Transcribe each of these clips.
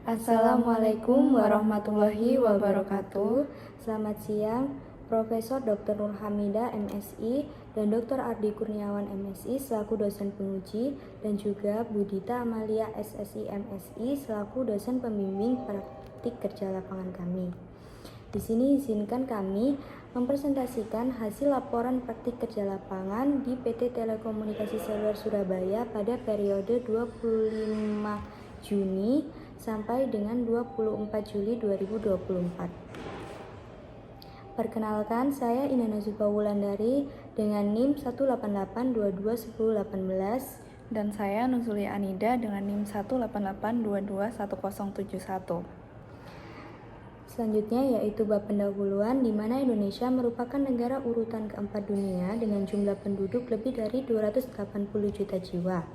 Assalamualaikum warahmatullahi wabarakatuh. Selamat siang, Profesor Dr. Nur Hamidah MSI dan Dr. Ardi Kurniawan MSI selaku dosen penguji dan juga Budita Amalia SSI MSI selaku dosen pembimbing praktik kerja lapangan kami. Di sini izinkan kami mempresentasikan hasil laporan praktik kerja lapangan di PT Telekomunikasi Seluler Surabaya pada periode 25 Juni sampai dengan 24 Juli 2024. Perkenalkan, saya Ina Nazuba Wulandari dengan NIM 188221018 dan saya Nuzulia Anida dengan NIM 188221071. Selanjutnya yaitu bab pendahuluan, di mana Indonesia merupakan negara urutan keempat dunia dengan jumlah penduduk lebih dari 280 juta jiwa.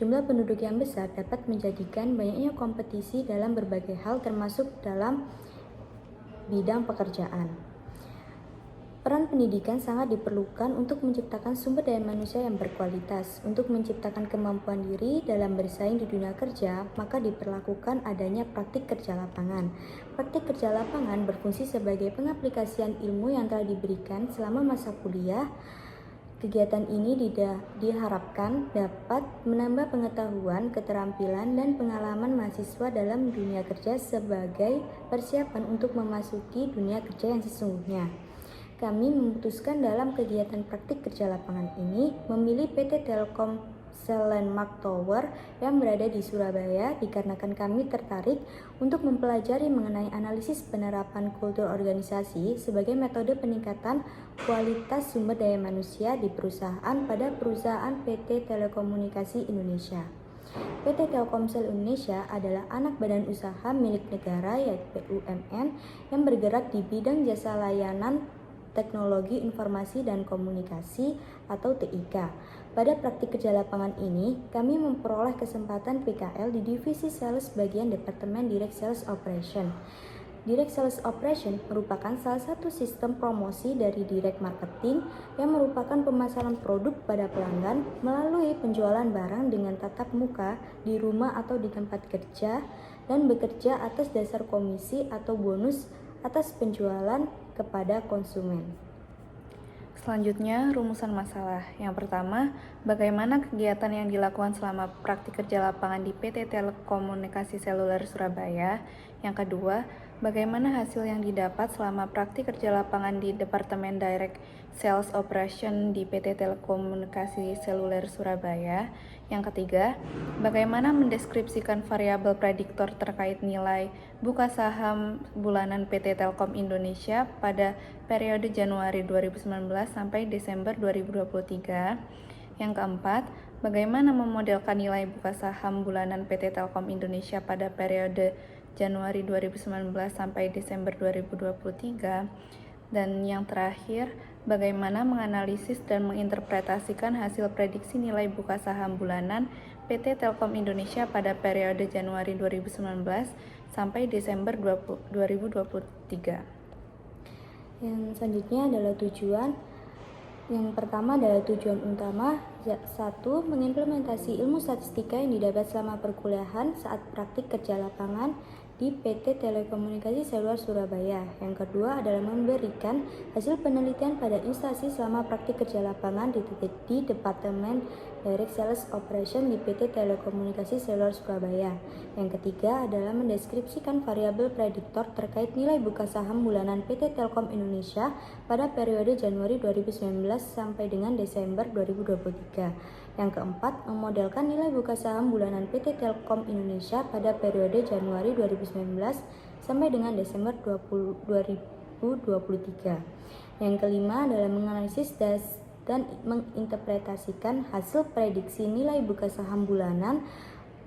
Jumlah penduduk yang besar dapat menjadikan banyaknya kompetisi dalam berbagai hal termasuk dalam bidang pekerjaan. Peran pendidikan sangat diperlukan untuk menciptakan sumber daya manusia yang berkualitas. Untuk menciptakan kemampuan diri dalam bersaing di dunia kerja, maka diperlakukan adanya praktik kerja lapangan. Praktik kerja lapangan berfungsi sebagai pengaplikasian ilmu yang telah diberikan selama masa kuliah. Kegiatan ini diharapkan dapat menambah pengetahuan, keterampilan, dan pengalaman mahasiswa dalam dunia kerja sebagai persiapan untuk memasuki dunia kerja yang sesungguhnya. Kami memutuskan dalam kegiatan praktik kerja lapangan ini memilih PT Telkomsel Landmark Tower yang berada di Surabaya dikarenakan kami tertarik untuk mempelajari mengenai analisis penerapan kultur organisasi sebagai metode peningkatan kualitas sumber daya manusia di perusahaan pada perusahaan PT Telekomunikasi Indonesia. PT Telkomsel Indonesia adalah anak badan usaha milik negara yaitu BUMN yang bergerak di bidang jasa layanan teknologi informasi dan komunikasi atau TIK. Pada praktik kerja lapangan ini, kami memperoleh kesempatan PKL di divisi sales bagian Departemen Direct Sales Operation. Direct Sales Operation merupakan salah satu sistem promosi dari direct marketing yang merupakan pemasaran produk pada pelanggan melalui penjualan barang dengan tatap muka di rumah atau di tempat kerja dan bekerja atas dasar komisi atau bonus atas penjualan kepada konsumen. Selanjutnya, rumusan masalah. Yang pertama, bagaimana kegiatan yang dilakukan selama praktik kerja lapangan di PT Telekomunikasi Seluler Surabaya. Yang kedua, bagaimana hasil yang didapat selama praktik kerja lapangan di Departemen Direct Sales Operation di PT Telekomunikasi Seluler Surabaya. Yang ketiga, bagaimana mendeskripsikan variabel prediktor terkait nilai buka saham bulanan PT Telkom Indonesia pada periode Januari 2019 sampai Desember 2023. Yang keempat, bagaimana memodelkan nilai buka saham bulanan PT Telkom Indonesia pada periode Januari 2019 sampai Desember 2023. Dan yang terakhir, bagaimana menganalisis dan menginterpretasikan hasil prediksi nilai buka saham bulanan PT Telkom Indonesia pada periode Januari 2019 sampai Desember 2023. Yang selanjutnya adalah tujuan. Yang pertama adalah tujuan utama. 1. Mengimplementasi ilmu statistika yang didapat selama perkuliahan saat praktik kerja lapangan di PT Telekomunikasi Seluler Surabaya. Yang kedua adalah memberikan hasil penelitian pada instansi selama praktik kerja lapangan di Departemen Direct Sales Operation di PT Telekomunikasi Seluler Surabaya. Yang ketiga adalah mendeskripsikan variabel prediktor terkait nilai buka saham bulanan PT Telkom Indonesia pada periode Januari 2019 sampai dengan Desember 2023. Yang keempat, memodelkan nilai buka saham bulanan PT Telkom Indonesia pada periode Januari 2019 sampai dengan Desember 2023. Yang kelima adalah menganalisis dan menginterpretasikan hasil prediksi nilai buka saham bulanan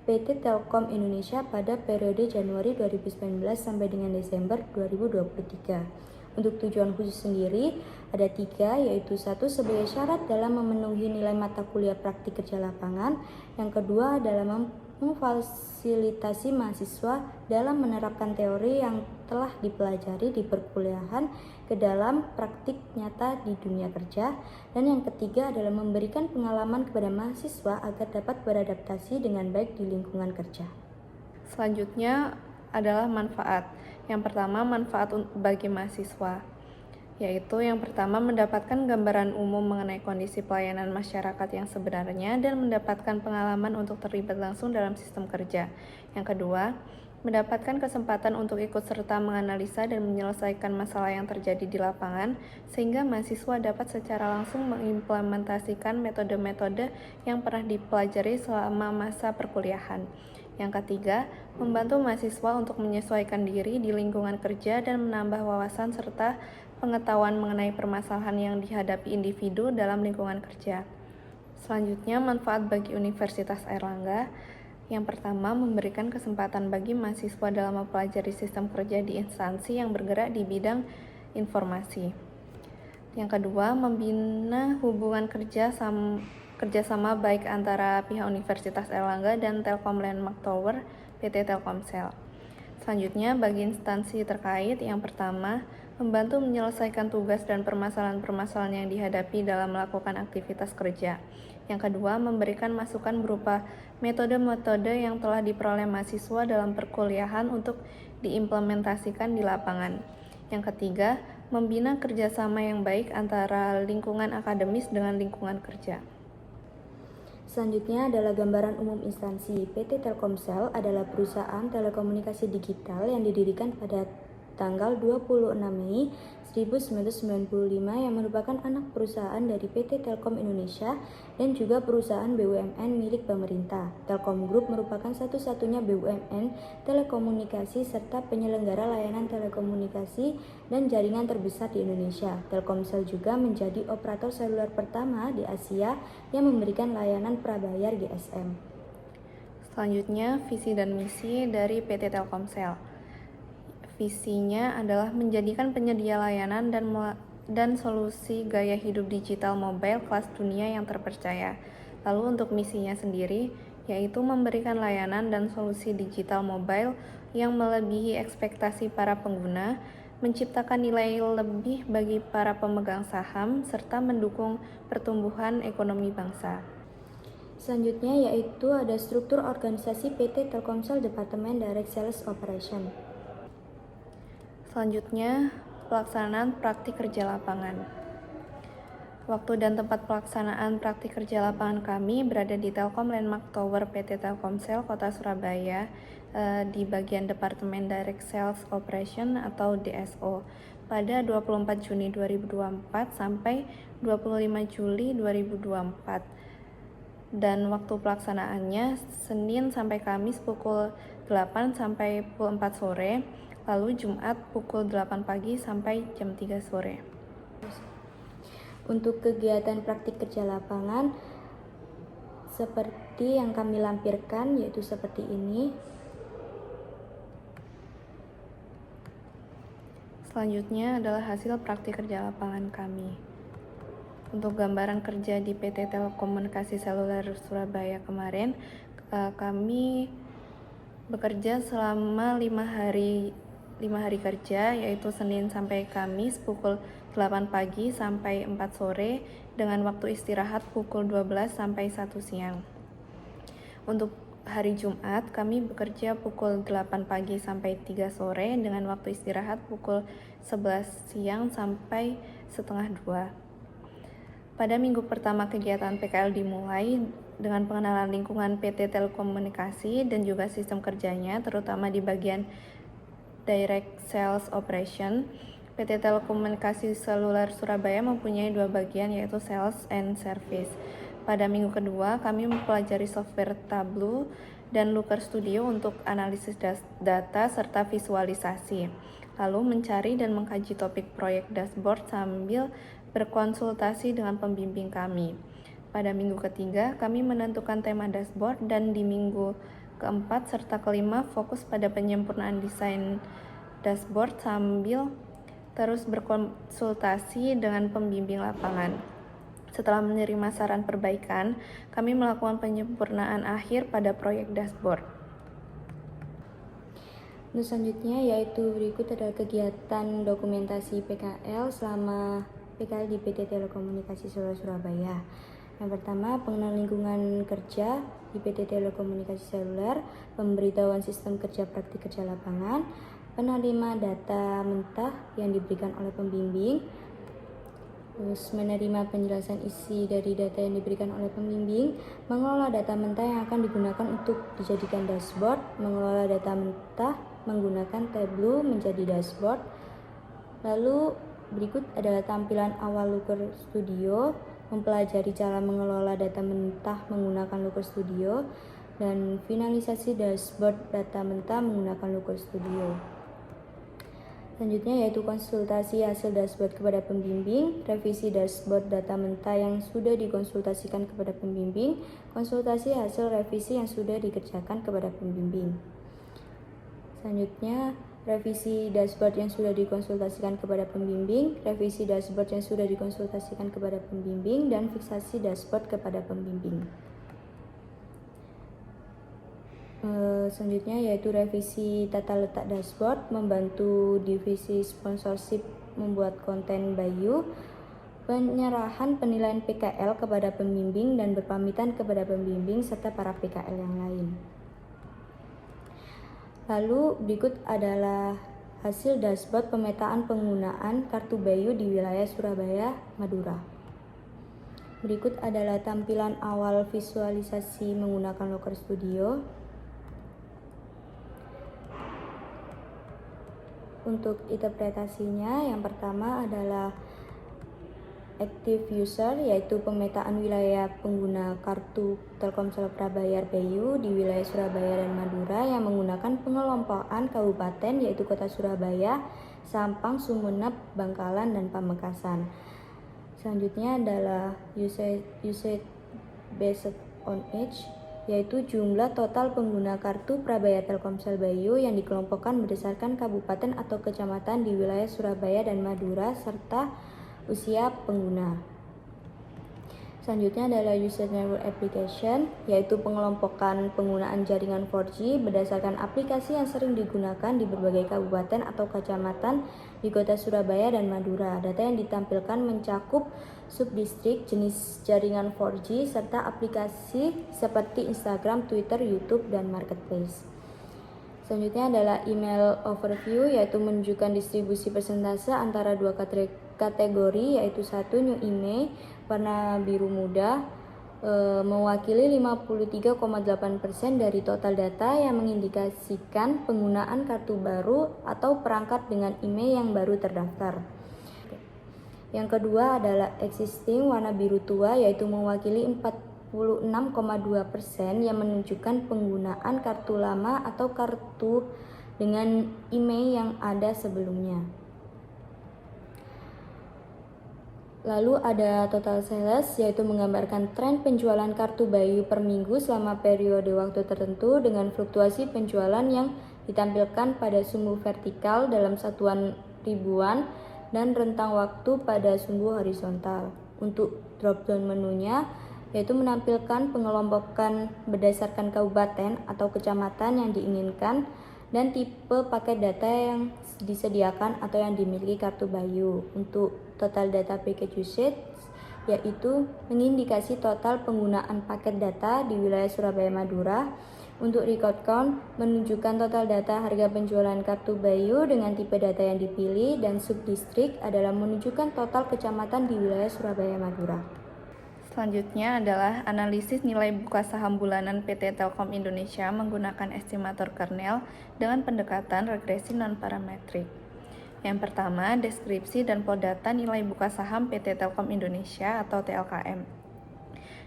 PT Telkom Indonesia pada periode Januari 2019 sampai dengan Desember 2023. Untuk tujuan khusus sendiri ada 3, yaitu 1. Sebagai syarat dalam memenuhi nilai mata kuliah praktik kerja lapangan. Yang kedua adalah memfasilitasi mahasiswa dalam menerapkan teori yang telah dipelajari di perkuliahan ke dalam praktik nyata di dunia kerja. Dan yang ketiga adalah memberikan pengalaman kepada mahasiswa agar dapat beradaptasi dengan baik di lingkungan kerja. Selanjutnya, adalah manfaat. Yang pertama, manfaat bagi mahasiswa, yaitu yang pertama mendapatkan gambaran umum mengenai kondisi pelayanan masyarakat yang sebenarnya dan mendapatkan pengalaman untuk terlibat langsung dalam sistem kerja. Yang kedua, mendapatkan kesempatan untuk ikut serta menganalisa dan menyelesaikan masalah yang terjadi di lapangan, sehingga mahasiswa dapat secara langsung mengimplementasikan metode-metode yang pernah dipelajari selama masa perkuliahan. Yang ketiga, membantu mahasiswa untuk menyesuaikan diri di lingkungan kerja dan menambah wawasan serta pengetahuan mengenai permasalahan yang dihadapi individu dalam lingkungan kerja. Selanjutnya, manfaat bagi Universitas Airlangga. Yang pertama, memberikan kesempatan bagi mahasiswa dalam mempelajari sistem kerja di instansi yang bergerak di bidang informasi. Yang kedua, membina hubungan kerjasama baik antara pihak Universitas Airlangga dan Telkom Landmark Tower PT Telkomsel. Selanjutnya, bagi instansi terkait, yang pertama, membantu menyelesaikan tugas dan permasalahan-permasalahan yang dihadapi dalam melakukan aktivitas kerja. Yang kedua, memberikan masukan berupa metode-metode yang telah diperoleh mahasiswa dalam perkuliahan untuk diimplementasikan di lapangan. Yang ketiga, membina kerjasama yang baik antara lingkungan akademis dengan lingkungan kerja. Selanjutnya adalah gambaran umum instansi. PT Telkomsel adalah perusahaan telekomunikasi digital yang didirikan pada tanggal 26 Mei 1995 yang merupakan anak perusahaan dari PT Telkom Indonesia dan juga perusahaan BUMN milik pemerintah. Telkom Group merupakan satu-satunya BUMN telekomunikasi serta penyelenggara layanan telekomunikasi dan jaringan terbesar di Indonesia. Telkomsel juga menjadi operator seluler pertama di Asia yang memberikan layanan prabayar GSM. Selanjutnya, visi dan misi dari PT Telkomsel. Visinya adalah menjadikan penyedia layanan dan solusi gaya hidup digital mobile kelas dunia yang terpercaya. Lalu untuk misinya sendiri, yaitu memberikan layanan dan solusi digital mobile yang melebihi ekspektasi para pengguna, menciptakan nilai lebih bagi para pemegang saham, serta mendukung pertumbuhan ekonomi bangsa. Selanjutnya yaitu ada struktur organisasi PT Telkomsel Departemen Direct Sales Operation. Selanjutnya, pelaksanaan praktik kerja lapangan. Waktu dan tempat pelaksanaan praktik kerja lapangan kami berada di Telkom Landmark Tower PT Telkomsel Kota Surabaya di bagian Departemen Direct Sales Operation atau DSO pada 24 Juni 2024 sampai 25 Juli 2024. Dan waktu pelaksanaannya Senin sampai Kamis pukul 8 sampai pukul 4 sore. Lalu Jumat pukul 8 pagi sampai jam 3 sore. Untuk kegiatan praktik kerja lapangan seperti yang kami lampirkan yaitu seperti ini. Selanjutnya adalah hasil praktik kerja lapangan kami. Untuk gambaran kerja di PT Telekomunikasi Seluler Surabaya kemarin, kami bekerja selama 5 hari kerja, yaitu Senin sampai Kamis pukul 8 pagi sampai 4 sore dengan waktu istirahat pukul 12 sampai 1 siang. Untuk hari Jumat kami bekerja pukul 8 pagi sampai 3 sore dengan waktu istirahat pukul 11 siang sampai setengah 2. Pada minggu pertama kegiatan PKL dimulai dengan pengenalan lingkungan PT Telekomunikasi dan juga sistem kerjanya, terutama di bagian Direct Sales Operation. PT Telekomunikasi Seluler Surabaya mempunyai 2 bagian, yaitu Sales and Service. Pada minggu kedua, kami mempelajari software Tableau dan Looker Studio untuk analisis data serta visualisasi, lalu mencari dan mengkaji topik proyek dashboard sambil berkonsultasi dengan pembimbing kami. Pada minggu ketiga, kami menentukan tema dashboard dan di minggu keempat serta kelima fokus pada penyempurnaan desain dashboard sambil terus berkonsultasi dengan pembimbing lapangan. Setelah menerima saran perbaikan, kami melakukan penyempurnaan akhir pada proyek dashboard. Selanjutnya yaitu berikut adalah kegiatan dokumentasi PKL selama PKL di PT Telekomunikasi Seluler Surabaya. Yang pertama, pengenalan lingkungan kerja di PT Telekomunikasi Seluler, pemberitahuan sistem kerja praktik kerja lapangan, penerima data mentah yang diberikan oleh pembimbing, terus menerima penjelasan isi dari data yang diberikan oleh pembimbing, mengelola data mentah yang akan digunakan untuk dijadikan dashboard, mengelola data mentah menggunakan Tableau menjadi dashboard. Lalu berikut adalah tampilan awal Looker Studio, mempelajari cara mengelola data mentah menggunakan Looker Studio, dan finalisasi dashboard data mentah menggunakan Looker Studio. Selanjutnya yaitu konsultasi hasil dashboard kepada pembimbing, revisi dashboard data mentah yang sudah dikonsultasikan kepada pembimbing, konsultasi hasil revisi yang sudah dikerjakan kepada pembimbing. Selanjutnya, revisi dashboard yang sudah dikonsultasikan kepada pembimbing, revisi dashboard yang sudah dikonsultasikan kepada pembimbing, dan fiksasi dashboard kepada pembimbing. Selanjutnya yaitu revisi tata letak dashboard, membantu divisi sponsorship membuat konten Bayu, penyerahan penilaian PKL kepada pembimbing dan berpamitan kepada pembimbing serta para PKL yang lain. Lalu berikut adalah hasil dashboard pemetaan penggunaan kartu Bayu di wilayah Surabaya, Madura. Berikut adalah tampilan awal visualisasi menggunakan Looker Studio. Untuk interpretasinya, yang pertama adalah active user, yaitu pemetaan wilayah pengguna kartu Telkomsel Prabayar Bayu di wilayah Surabaya dan Madura yang menggunakan pengelompokan kabupaten yaitu Kota Surabaya, Sampang, Sumeneb, Bangkalan, dan Pamekasan. Selanjutnya adalah usage based on age, yaitu jumlah total pengguna kartu Prabayar Telkomsel Bayu yang dikelompokkan berdasarkan kabupaten atau kecamatan di wilayah Surabaya dan Madura serta usia pengguna. Selanjutnya adalah user network application, yaitu pengelompokan penggunaan jaringan 4G berdasarkan aplikasi yang sering digunakan di berbagai kabupaten atau kecamatan di Kota Surabaya dan Madura. Data yang ditampilkan mencakup subdistrik, jenis jaringan 4G, serta aplikasi seperti Instagram, Twitter, YouTube, dan Marketplace. Selanjutnya adalah email overview, yaitu menunjukkan distribusi persentase antara dua kategori, yaitu satu new email warna biru muda mewakili 53,8% dari total data yang mengindikasikan penggunaan kartu baru atau perangkat dengan email yang baru terdaftar. Yang kedua adalah existing warna biru tua, yaitu mewakili 46,2% yang menunjukkan penggunaan kartu lama atau kartu dengan email yang ada sebelumnya. Lalu ada total sales, yaitu menggambarkan tren penjualan kartu Bayu per minggu selama periode waktu tertentu dengan fluktuasi penjualan yang ditampilkan pada sumbu vertikal dalam satuan ribuan dan rentang waktu pada sumbu horizontal. Untuk drop-down menunya, yaitu menampilkan pengelompokan berdasarkan kabupaten atau kecamatan yang diinginkan dan tipe paket data yang disediakan atau yang dimiliki kartu Bayu. Untuk total data package usage, yaitu mengindikasi total penggunaan paket data di wilayah Surabaya Madura. Untuk record count, menunjukkan total data harga penjualan kartu Bayu dengan tipe data yang dipilih, dan subdistrik adalah menunjukkan total kecamatan di wilayah Surabaya Madura. Selanjutnya adalah analisis nilai buka saham bulanan PT Telkom Indonesia menggunakan estimator kernel dengan pendekatan regresi non-parametrik. Yang pertama, deskripsi dan podata nilai buka saham PT Telkom Indonesia atau TLKM.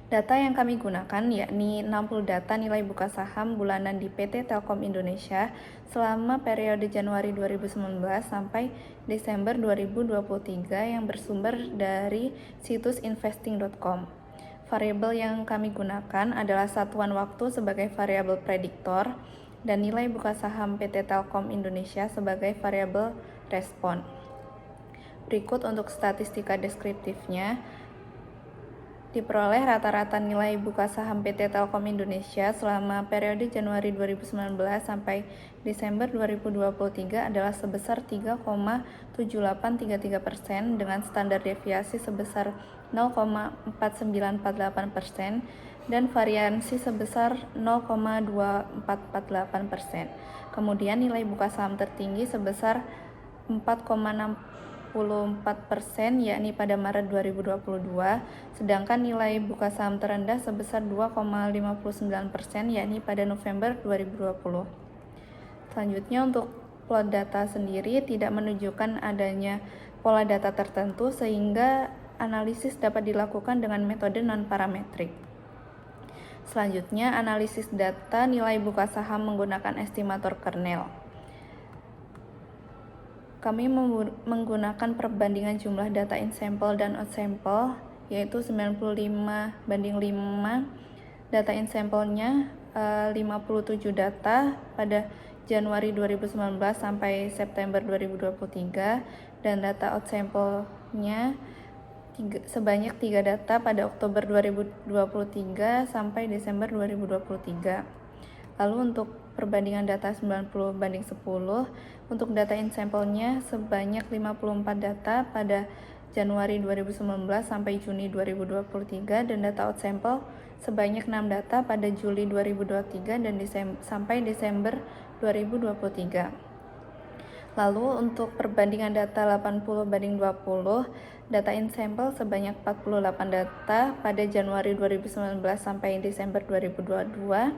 Data yang kami gunakan yakni 60 data nilai buka saham bulanan di PT Telkom Indonesia selama periode Januari 2019 sampai Desember 2023 yang bersumber dari situs investing.com. Variabel yang kami gunakan adalah satuan waktu sebagai variabel prediktor dan nilai buka saham PT Telkom Indonesia sebagai variabel respon. Berikut untuk statistika deskriptifnya. Diperoleh rata-rata nilai buka saham PT Telkom Indonesia selama periode Januari 2019 sampai Desember 2023 adalah sebesar 3,7833% dengan standar deviasi sebesar 0,4948% dan variansi sebesar 0,2448%. Kemudian nilai buka saham tertinggi sebesar 4,64%, yakni pada Maret 2022, sedangkan nilai buka saham terendah sebesar 2,59%, yakni pada November 2020. Selanjutnya untuk plot data sendiri tidak menunjukkan adanya pola data tertentu sehingga analisis dapat dilakukan dengan metode non-parametrik. Selanjutnya, analisis data nilai buka saham menggunakan estimator kernel. Kami menggunakan perbandingan jumlah data in sample dan out sample, yaitu 95:5. Data in sample-nya 57 data pada Januari 2019 sampai September 2023, dan data out sample-nya sebanyak 3 data pada Oktober 2023 sampai Desember 2023. Lalu untuk perbandingan data 90:10, untuk data in sample-nya sebanyak 54 data pada Januari 2019 sampai Juni 2023, dan data out sample sebanyak 6 data pada Juli 2023 dan sampai Desember 2023. Lalu untuk perbandingan data 80:20, data in sample sebanyak 48 data pada Januari 2019 sampai Desember 2022,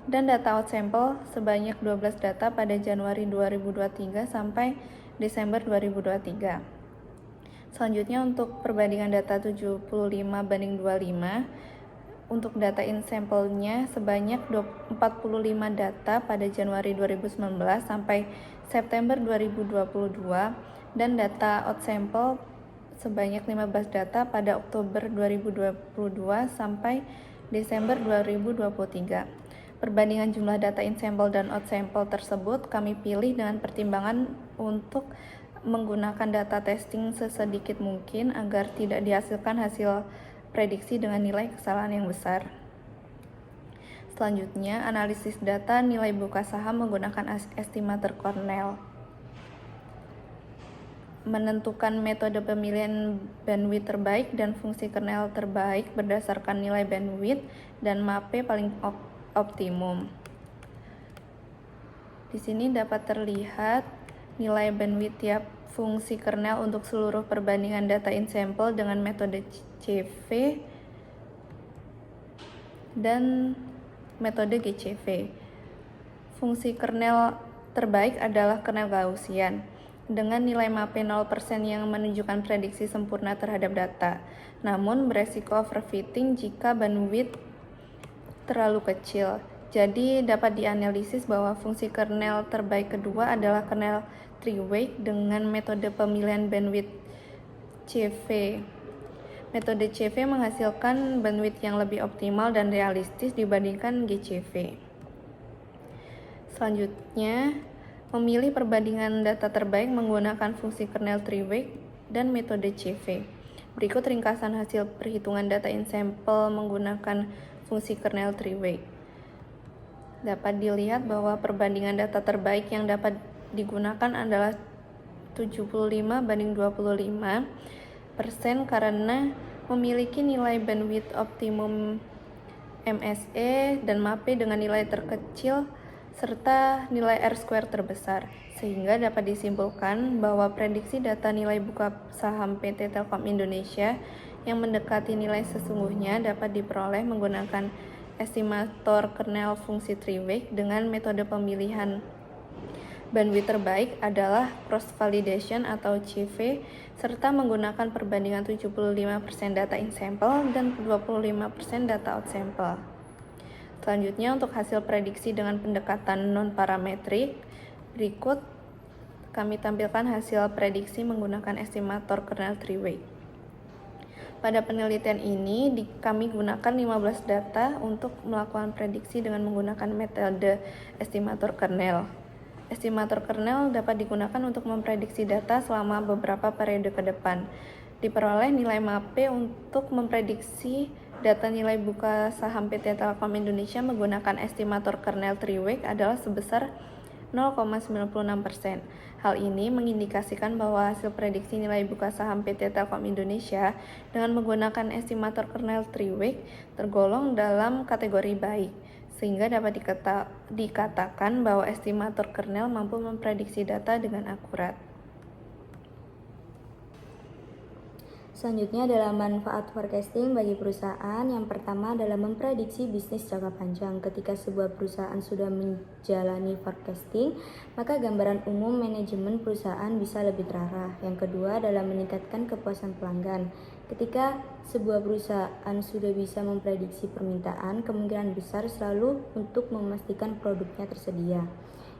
dan data out sample sebanyak 12 data pada Januari 2023 sampai Desember 2023. Selanjutnya untuk perbandingan data 75:25, untuk data in sample-nya sebanyak 45 data pada Januari 2019 sampai September 2022, dan data out sample sebanyak 15 data pada Oktober 2022 sampai Desember 2023. Perbandingan jumlah data in sample dan out sample tersebut kami pilih dengan pertimbangan untuk menggunakan data testing sesedikit mungkin agar tidak dihasilkan hasil prediksi dengan nilai kesalahan yang besar. Selanjutnya, analisis data nilai buka saham menggunakan estimator kernel. Menentukan metode pemilihan bandwidth terbaik dan fungsi kernel terbaik berdasarkan nilai bandwidth dan MAPE paling optimum. Di sini dapat terlihat nilai bandwidth tiap fungsi kernel untuk seluruh perbandingan data in sample dengan metode CV dan metode GCV. Fungsi kernel terbaik adalah kernel Gaussian dengan nilai MAPE 0% yang menunjukkan prediksi sempurna terhadap data, namun beresiko overfitting jika bandwidth terlalu kecil. Jadi dapat dianalisis bahwa fungsi kernel terbaik kedua adalah kernel three-way dengan metode pemilihan bandwidth CV. Metode CV menghasilkan bandwidth yang lebih optimal dan realistis dibandingkan GCV. Selanjutnya, memilih perbandingan data terbaik menggunakan fungsi kernel three-way dan metode CV. Berikut ringkasan hasil perhitungan data in sample menggunakan fungsi kernel three-way. Dapat dilihat bahwa perbandingan data terbaik yang dapat digunakan adalah 75:25% karena memiliki nilai bandwidth optimum MSE dan MAPE dengan nilai terkecil serta nilai R-square terbesar, sehingga dapat disimpulkan bahwa prediksi data nilai buka saham PT Telkom Indonesia yang mendekati nilai sesungguhnya dapat diperoleh menggunakan estimator kernel fungsi three-way dengan metode pemilihan bandwidth terbaik adalah cross validation atau CV, serta menggunakan perbandingan 75% data in sample dan 25% data out sample. Selanjutnya, untuk hasil prediksi dengan pendekatan non-parametrik, berikut kami tampilkan hasil prediksi menggunakan estimator kernel three-way. Pada penelitian ini, kami gunakan 15 data untuk melakukan prediksi dengan menggunakan metode estimator kernel. Estimator kernel dapat digunakan untuk memprediksi data selama beberapa periode ke depan. Diperoleh nilai MAPE untuk memprediksi data nilai buka saham PT Telkom Indonesia menggunakan estimator kernel three-way adalah sebesar 0,96%. Hal ini mengindikasikan bahwa hasil prediksi nilai buka saham PT Telkom Indonesia dengan menggunakan estimator kernel Triweek tergolong dalam kategori baik, sehingga dapat dikatakan bahwa estimator kernel mampu memprediksi data dengan akurat. Selanjutnya adalah manfaat forecasting bagi perusahaan. Yang pertama adalah memprediksi bisnis jangka panjang. Ketika sebuah perusahaan sudah menjalani forecasting, maka gambaran umum manajemen perusahaan bisa lebih terarah. Yang kedua adalah meningkatkan kepuasan pelanggan. Ketika sebuah perusahaan sudah bisa memprediksi permintaan, kemungkinan besar selalu untuk memastikan produknya tersedia.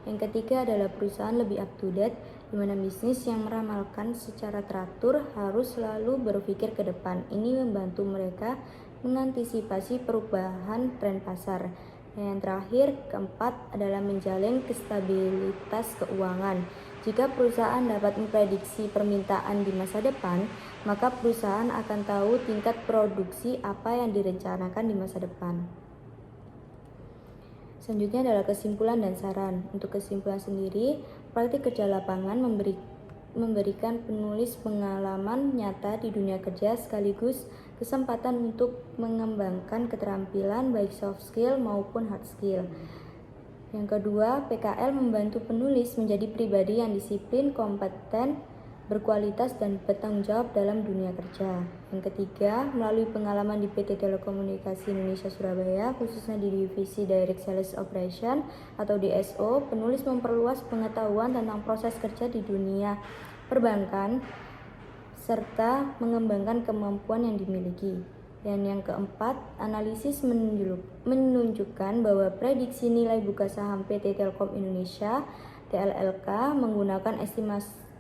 Yang ketiga adalah perusahaan lebih up to date, di mana bisnis yang meramalkan secara teratur harus selalu berpikir ke depan. Ini membantu mereka mengantisipasi perubahan tren pasar. Dan yang terakhir, keempat adalah menjalin stabilitas keuangan. Jika perusahaan dapat memprediksi permintaan di masa depan, maka perusahaan akan tahu tingkat produksi apa yang direncanakan di masa depan. Selanjutnya adalah kesimpulan dan saran. Untuk kesimpulan sendiri, praktik kerja lapangan memberikan penulis pengalaman nyata di dunia kerja sekaligus kesempatan untuk mengembangkan keterampilan baik soft skill maupun hard skill. Yang kedua, PKL membantu penulis menjadi pribadi yang disiplin, kompeten, berkualitas dan bertanggung jawab dalam dunia kerja. Yang ketiga, melalui pengalaman di PT Telekomunikasi Indonesia Surabaya, khususnya di Divisi Direct Sales Operation atau DSO, penulis memperluas pengetahuan tentang proses kerja di dunia perbankan serta mengembangkan kemampuan yang dimiliki. Dan yang keempat, analisis menunjukkan bahwa prediksi nilai buka saham PT Telkom Indonesia TLLK menggunakan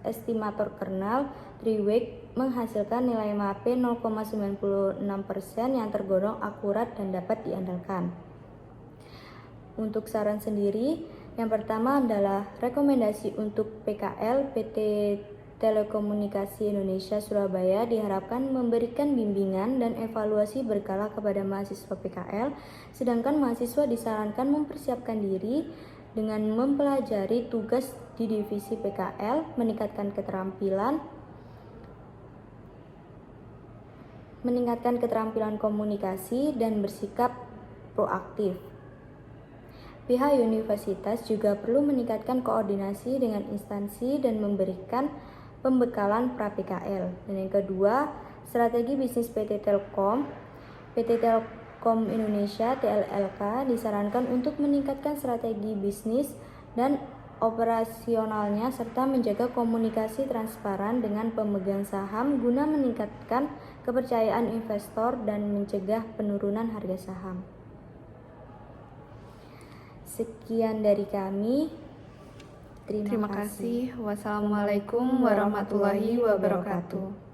estimator kernel Triweek menghasilkan nilai MAP 0,96% yang tergolong akurat dan dapat diandalkan. Untuk saran sendiri, yang pertama adalah rekomendasi untuk PKL PT Telekomunikasi Indonesia Surabaya diharapkan memberikan bimbingan dan evaluasi berkala kepada mahasiswa PKL, sedangkan mahasiswa disarankan mempersiapkan diri dengan mempelajari tugas di divisi PKL, meningkatkan keterampilan komunikasi dan bersikap proaktif. Pihak universitas juga perlu meningkatkan koordinasi dengan instansi dan memberikan pembekalan pra-PKL. Dan yang kedua, strategi bisnis PT Telkom Indonesia TLLK disarankan untuk meningkatkan strategi bisnis dan operasionalnya serta menjaga komunikasi transparan dengan pemegang saham guna meningkatkan kepercayaan investor dan mencegah penurunan harga saham. Sekian dari kami. Terima kasih. Wassalamualaikum warahmatullahi wabarakatuh.